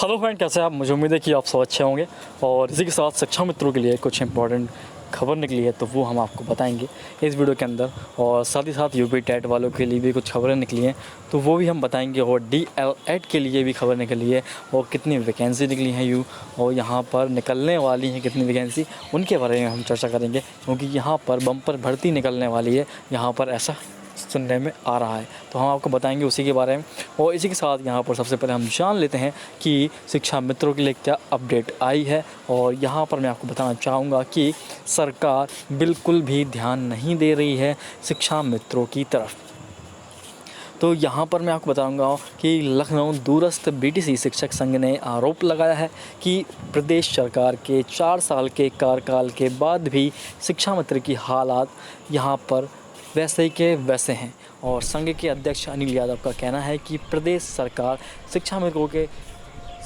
Hello friend, कैसे हैं आप। मुझे उम्मीद है कि आप सब अच्छे होंगे। और इसी के साथ शिक्षा मित्रों के लिए कुछ इंपॉर्टेंट खबर निकली है तो वो हम आपको बताएंगे इस वीडियो के अंदर। और साथ ही साथ यूपी टेट वालों के लिए भी कुछ खबरें निकली हैं तो वो भी हम बताएंगे। और DL-ED के लिए भी खबर निकली है और कितनी वैकेंसी निकली हैं और यहाँ पर निकलने वाली हैं कितनी वैकेंसी, उनके बारे में हम चर्चा करेंगे। क्योंकि यहाँ पर बम्पर भर्ती निकलने वाली है, यहाँ पर ऐसा सुनने में आ रहा है तो हम आपको बताएंगे उसी के बारे में। और इसी के साथ यहाँ पर सबसे पहले हम जान लेते हैं कि शिक्षा मित्रों के लिए क्या अपडेट आई है। और यहाँ पर मैं आपको बताना चाहूँगा कि सरकार बिल्कुल भी ध्यान नहीं दे रही है शिक्षा मित्रों की तरफ। तो यहाँ पर मैं आपको बताऊंगा कि लखनऊ दूरस्थ BTC शिक्षक संघ ने आरोप लगाया है कि प्रदेश सरकार के 4 साल के कार्यकाल के बाद भी शिक्षा मित्र की हालात यहाँ पर वैसे ही के वैसे हैं। और संघ के अध्यक्ष अनिल यादव का कहना है कि प्रदेश सरकार शिक्षा मित्रों के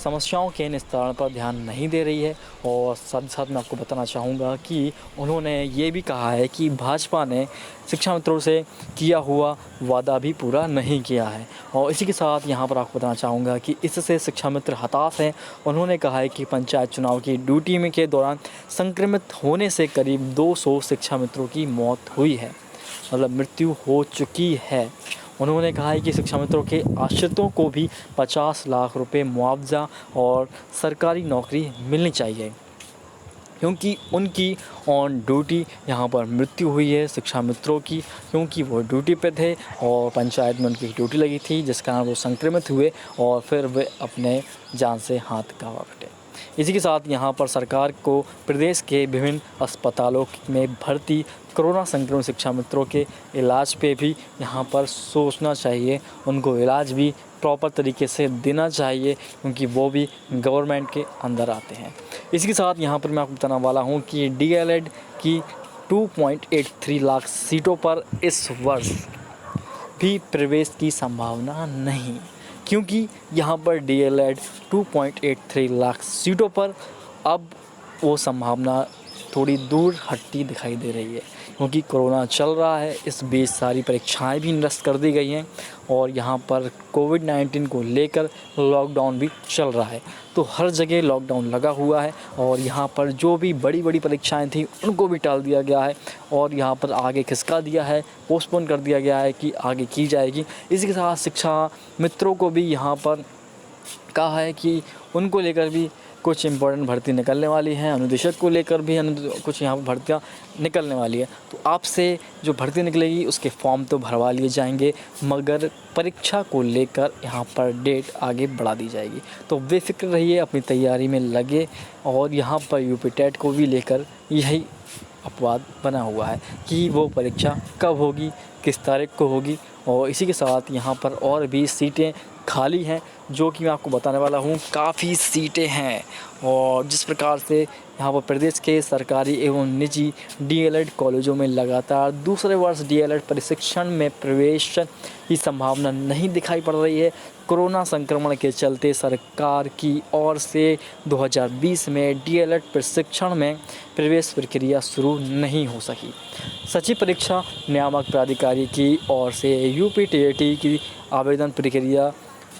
समस्याओं के निस्तारण पर ध्यान नहीं दे रही है। और साथ ही साथ मैं आपको बताना चाहूँगा कि उन्होंने ये भी कहा है कि भाजपा ने शिक्षा मित्रों से किया हुआ वादा भी पूरा नहीं किया है। और इसी के साथ यहाँ पर आपको बताना चाहूँगा कि इससे शिक्षा मित्र हताश हैं। उन्होंने कहा है कि पंचायत चुनाव की ड्यूटी में के दौरान संक्रमित होने से करीब 200 शिक्षा मित्रों की मौत हुई है, मतलब मृत्यु हो चुकी है। उन्होंने कहा है कि शिक्षा मित्रों के आश्रितों को भी 50 लाख रुपए मुआवजा और सरकारी नौकरी मिलनी चाहिए, क्योंकि उनकी ऑन ड्यूटी यहाँ पर मृत्यु हुई है शिक्षा मित्रों की, क्योंकि वो ड्यूटी पे थे और पंचायत में उनकी ड्यूटी लगी थी, जिस कारण वो संक्रमित हुए और फिर वे अपने जान से हाथ गंवा बैठे। इसी के साथ यहाँ पर सरकार को प्रदेश के विभिन्न अस्पतालों में भर्ती कोरोना संक्रमित शिक्षा मित्रों के इलाज पे भी यहाँ पर सोचना चाहिए। उनको इलाज भी प्रॉपर तरीके से देना चाहिए, क्योंकि वो भी गवर्नमेंट के अंदर आते हैं। इसी के साथ यहाँ पर मैं आपको बताने वाला हूँ कि DL-ED की 2.83 लाख सीटों पर इस वर्ष भी प्रवेश की संभावना नहीं, क्योंकि यहाँ पर DL-ED 2.83 लाख सीटों पर अब वो संभावना थोड़ी दूर हटती दिखाई दे रही है, क्योंकि कोरोना चल रहा है। इस बीच सारी परीक्षाएं भी निरस्त कर दी गई हैं और यहाँ पर कोविड-19 को लेकर लॉकडाउन भी चल रहा है। तो हर जगह लॉकडाउन लगा हुआ है और यहाँ पर जो भी बड़ी बड़ी परीक्षाएं थी उनको भी टाल दिया गया है और यहाँ पर आगे खिसका दिया है, पोस्टपोन कर दिया गया है कि आगे की जाएगी। इसी के साथ शिक्षा मित्रों को भी यहाँ पर कहा है कि उनको लेकर भी कुछ इम्पोर्टेंट भर्ती निकलने वाली है। अनुदेशक को लेकर भी कुछ यहाँ पर भर्तियाँ निकलने वाली है। तो आपसे जो भर्ती निकलेगी उसके फॉर्म तो भरवा लिए जाएंगे, मगर परीक्षा को लेकर यहाँ पर डेट आगे बढ़ा दी जाएगी। तो बेफिक्र रहिए, अपनी तैयारी में लगे। और यहाँ पर यूपी टेट को भी लेकर यही अपवाद बना हुआ है कि वो परीक्षा कब होगी, किस तारीख को होगी। और इसी के साथ यहाँ पर और भी सीटें खाली हैं, जो कि मैं आपको बताने वाला हूँ। काफ़ी सीटें हैं और जिस प्रकार से यहाँ पर प्रदेश के सरकारी एवं निजी DL-ED कॉलेजों में लगातार दूसरे वर्ष DL-ED प्रशिक्षण में प्रवेश की संभावना नहीं दिखाई पड़ रही है। कोरोना संक्रमण के चलते सरकार की ओर से 2020 में DL-ED प्रशिक्षण में प्रवेश प्रक्रिया शुरू नहीं हो सकी। सचिव परीक्षा नियामक प्राधिकारी की ओर से UP-TET की आवेदन प्रक्रिया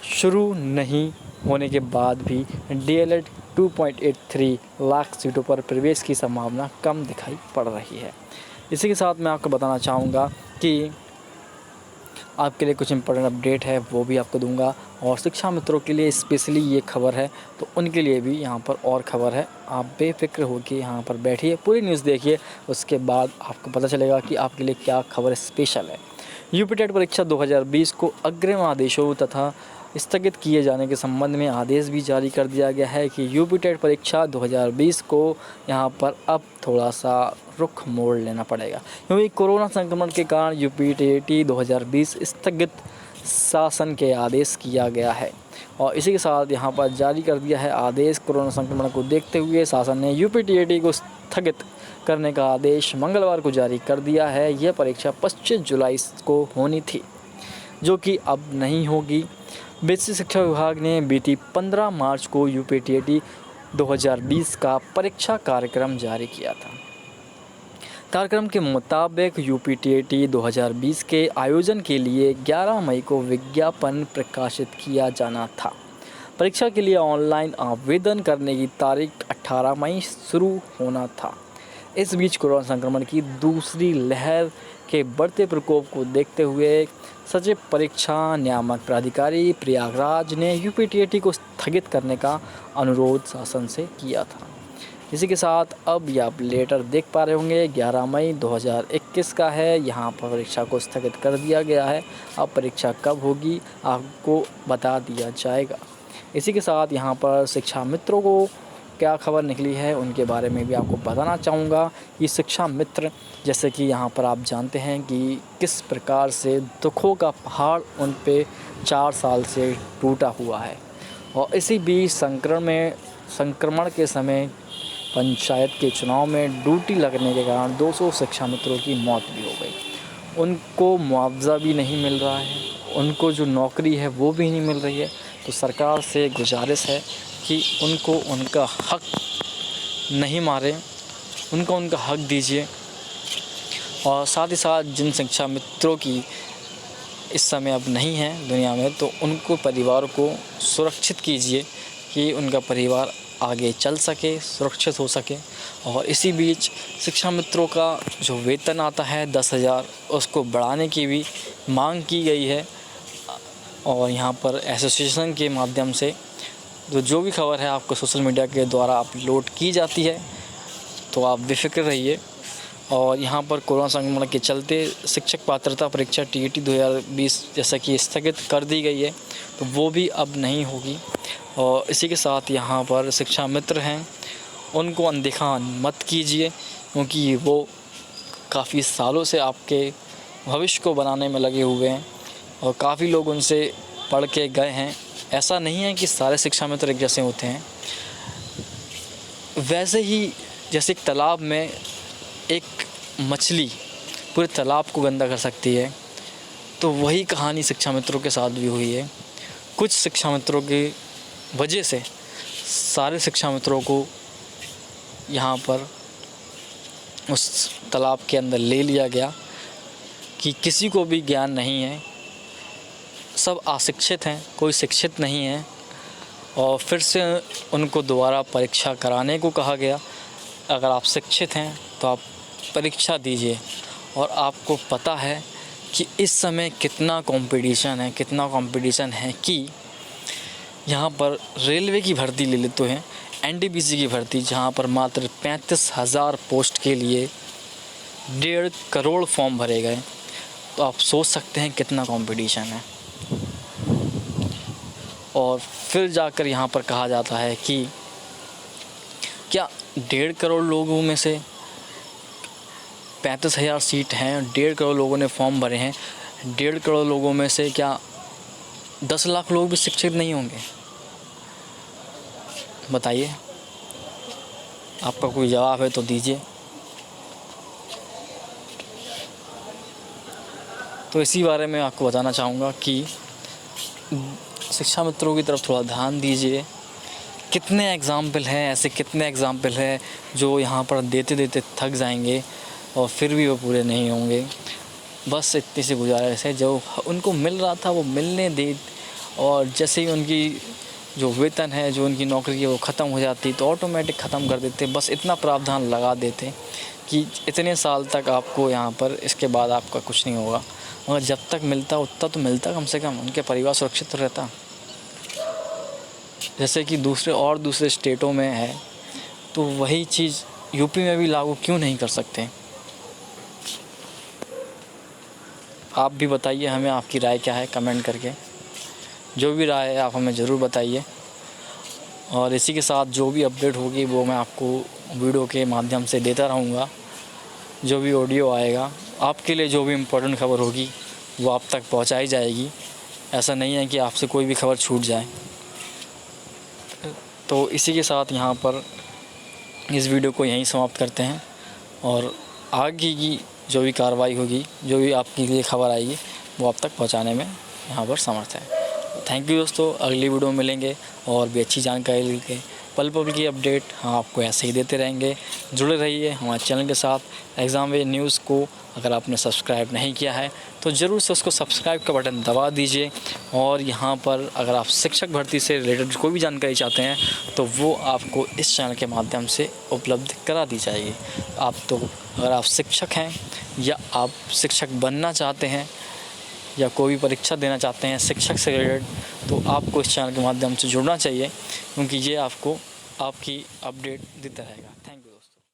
शुरू नहीं होने के बाद भी DL-ED 2.83 लाख सीटों पर प्रवेश की संभावना कम दिखाई पड़ रही है। इसी के साथ मैं आपको बताना चाहूँगा कि आपके लिए कुछ इंपॉर्टेंट अपडेट है वो भी आपको दूंगा। और शिक्षा मित्रों के लिए स्पेशली ये खबर है तो उनके लिए भी यहाँ पर और ख़बर है। आप बेफिक्र होकर यहाँ पर बैठिए, पूरी न्यूज़ देखिए, उसके बाद आपको पता चलेगा कि आपके लिए क्या खबर स्पेशल है। यूपी टेट परीक्षा 2020 को अग्रिम आदेशों तथा स्थगित किए जाने के संबंध में आदेश भी जारी कर दिया गया है कि यूपी टेट परीक्षा 2020 को यहाँ पर अब थोड़ा सा रुख मोड़ लेना पड़ेगा, क्योंकि कोरोना संक्रमण के कारण UP-TET 2020 स्थगित शासन के आदेश किया गया है। और इसी के साथ यहाँ पर जारी कर दिया है आदेश। कोरोना संक्रमण को देखते हुए शासन ने UP-TET को स्थगित करने का आदेश मंगलवार को जारी कर दिया है। यह परीक्षा 25 जुलाई को होनी थी, जो कि अब नहीं होगी। बेसिक शिक्षा विभाग ने बीती 15 मार्च को UP-TET 2020 का परीक्षा कार्यक्रम जारी किया था। कार्यक्रम के मुताबिक UP-TET 2020 के आयोजन के लिए 11 मई को विज्ञापन प्रकाशित किया जाना था, परीक्षा के लिए ऑनलाइन आवेदन करने की तारीख 18 मई शुरू होना था। इस बीच कोरोना संक्रमण की दूसरी लहर के बढ़ते प्रकोप को देखते हुए सचिव परीक्षा नियामक प्राधिकारी प्रयागराज ने यूपीटीईटी को स्थगित करने का अनुरोध शासन से किया था। इसी के साथ अब ये आप लेटर देख पा रहे होंगे 11 मई 2021 का है। यहाँ पर परीक्षा को स्थगित कर दिया गया है। अब परीक्षा कब होगी आपको बता दिया जाएगा। इसी के साथ यहाँ पर शिक्षा मित्रों को क्या खबर निकली है उनके बारे में भी आपको बताना चाहूँगा। ये शिक्षा मित्र जैसे कि यहाँ पर आप जानते हैं कि किस प्रकार से दुखों का पहाड़ उन पे 4 साल से टूटा हुआ है और इसी बीच संक्रमण के समय पंचायत के चुनाव में ड्यूटी लगने के कारण 200 शिक्षा मित्रों की मौत भी हो गई। उनको मुआवजा भी नहीं मिल रहा है, उनको जो नौकरी है वो भी नहीं मिल रही है। तो सरकार से गुजारिश है कि उनको उनका हक नहीं मारे, उनको उनका हक दीजिए। और साथ ही साथ जिन शिक्षा मित्रों की इस समय अब नहीं है दुनिया में, तो उनको परिवार को सुरक्षित कीजिए कि उनका परिवार आगे चल सके, सुरक्षित हो सके। और इसी बीच शिक्षा मित्रों का जो वेतन आता है 10,000, उसको बढ़ाने की भी मांग की गई है। और यहाँ पर एसोसिएशन के माध्यम से जो भी खबर है आपको सोशल मीडिया के द्वारा अपलोड की जाती है, तो आप बेफिक्र रहिए। और यहाँ पर कोरोना संक्रमण के चलते शिक्षक पात्रता परीक्षा टीईटी 2020 जैसा कि स्थगित कर दी गई है, तो वो भी अब नहीं होगी। और इसी के साथ यहाँ पर शिक्षा मित्र हैं, उनको अनदेखा मत कीजिए, क्योंकि वो काफ़ी सालों से आपके भविष्य को बनाने में लगे हुए हैं और काफ़ी लोग उनसे पढ़ के गए हैं। ऐसा नहीं है कि सारे शिक्षा मित्र एक जैसे होते हैं। वैसे ही जैसे एक तालाब में एक मछली पूरे तालाब को गंदा कर सकती है, तो वही कहानी शिक्षा मित्रों के साथ भी हुई है। कुछ शिक्षा मित्रों की वजह से सारे शिक्षा मित्रों को यहाँ पर उस तालाब के अंदर ले लिया गया कि किसी को भी ज्ञान नहीं है, सब अशिक्षित हैं, कोई शिक्षित नहीं है। और फिर से उनको दोबारा परीक्षा कराने को कहा गया। अगर आप शिक्षित हैं तो आप परीक्षा दीजिए। और आपको पता है कि इस समय कितना कंपटीशन है कि यहाँ पर रेलवे की भर्ती ले लेते हैं, एनटीपीसी की भर्ती, जहाँ पर मात्र 35,000 पोस्ट के लिए 1.5 करोड़ फॉर्म भरे गए। तो आप सोच सकते हैं कितना कंपटीशन है। और फिर जाकर यहाँ पर कहा जाता है कि क्या 1.5 करोड़ लोगों में से 35,000 सीट हैं, 1.5 करोड़ लोगों ने फॉर्म भरे हैं, 1.5 करोड़ लोगों में से क्या 10 लाख लोग भी शिक्षित नहीं होंगे? बताइए, आपका कोई जवाब है तो दीजिए। तो इसी बारे में आपको बताना चाहूँगा कि शिक्षा मित्रों की तरफ थोड़ा ध्यान दीजिए। कितने एग्ज़ाम्पल हैं, ऐसे कितने एग्ज़ाम्पल हैं जो यहाँ पर देते देते थक जाएंगे और फिर भी वो पूरे नहीं होंगे। बस इतनी सी गुजारिश है, जो उनको मिल रहा था वो मिलने दे। और जैसे ही उनकी जो वेतन है, जो उनकी नौकरी है वो ख़त्म हो जाती, तो ऑटोमेटिक ख़त्म कर देते। बस इतना प्रावधान लगा देते कि इतने साल तक आपको यहाँ पर, इसके बाद आपका कुछ नहीं होगा। मगर जब तक मिलता उतना तो मिलता, कम से कम उनके परिवार सुरक्षित रहता। जैसे कि दूसरे स्टेटों में है, तो वही चीज़ यूपी में भी लागू क्यों नहीं कर सकते? आप भी बताइए हमें, आपकी राय क्या है कमेंट करके। जो भी राय है आप हमें ज़रूर बताइए। और इसी के साथ जो भी अपडेट होगी वो मैं आपको वीडियो के माध्यम से देता रहूँगा। जो भी ऑडियो आएगा आपके लिए, जो भी इम्पोर्टेंट खबर होगी वो आप तक पहुँचाई जाएगी। ऐसा नहीं है कि आपसे कोई भी खबर छूट जाए। तो इसी के साथ यहाँ पर इस वीडियो को यहीं समाप्त करते हैं। और आगे की जो भी कार्रवाई होगी, जो भी आपके लिए खबर आएगी, वो आप तक पहुँचाने में यहाँ पर समर्थ है। थैंक यू दोस्तों, अगली वीडियो में मिलेंगे और भी अच्छी जानकारी लेके। पल पल की अपडेट हम आपको ऐसे ही देते रहेंगे। जुड़े रहिए हमारे चैनल के साथ। एग्ज़ाम वे न्यूज़ को अगर आपने सब्सक्राइब नहीं किया है तो ज़रूर से उसको सब्सक्राइब का बटन दबा दीजिए। और यहाँ पर अगर आप शिक्षक भर्ती से रिलेटेड कोई भी जानकारी चाहते हैं तो वो आपको इस चैनल के माध्यम से उपलब्ध करा दी जाएगी। अगर आप शिक्षक हैं या आप शिक्षक बनना चाहते हैं या कोई भी परीक्षा देना चाहते हैं शिक्षक से रिलेटेड, तो आपको इस चैनल के माध्यम से जुड़ना चाहिए, क्योंकि ये आपको आपकी अपडेट देता रहेगा। थैंक